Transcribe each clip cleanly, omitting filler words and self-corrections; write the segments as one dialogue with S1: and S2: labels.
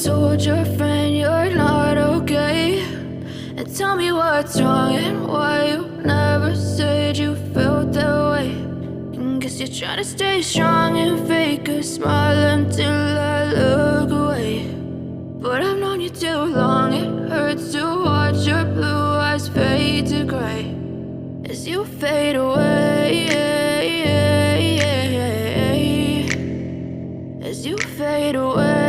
S1: told your friend you're not okay, and tell me what's wrong and why you never said you felt that way. And guess you're trying to stay strong and fake a smile until I look away. But I've known you too long, it hurts to watch your blue eyes fade to gray as you fade away, as you fade away.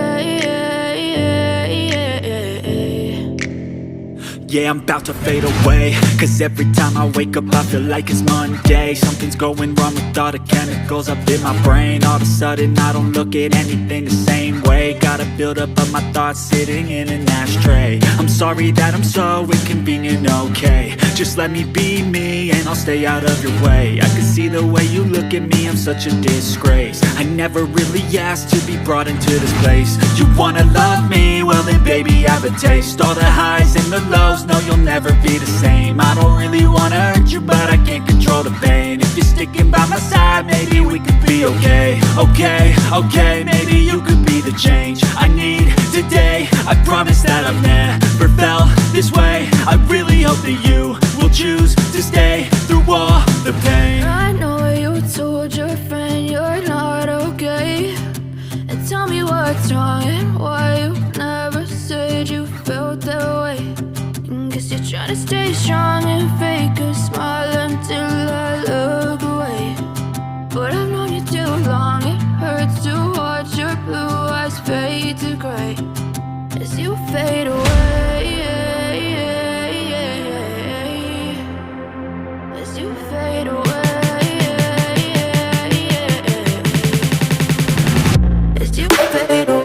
S2: Yeah, I'm about to fade away, cause every time I wake up I feel like it's Monday. Something's going wrong with all the chemicals up in my brain. All of a sudden I don't look at anything the same way. Got a buildup of my thoughts sitting in an ashtray. I'm sorry that I'm so inconvenient, okay. Just let me be me and I'll stay out of your way. I can see the way you look at me, I'm such a disgrace. I never really asked to be brought into this place. You wanna love me? Well then baby, have a taste. All the highs and the lows, no, you'll never be the same. I don't really wanna hurt you, but I can't control the pain. If you're sticking by my side, maybe we could be okay. Okay, maybe you could be the change I need today. I promise that I've never felt this way. I really hope that you will choose to stay through all the pain.
S1: I know you told your friend you're not okay, and tell me what's wrong and why you never said you felt that way. Guess you're trying to stay strong and fake a smile until I look away. But I've known you too long, it hurts to watch your blue eyes fade to gray as you fade away, as you fade away, as you fade away.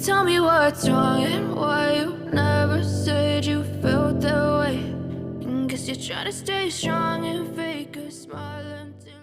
S1: Tell me what's wrong and why you never said you felt that way. And guess you're trying to stay strong and fake a smile until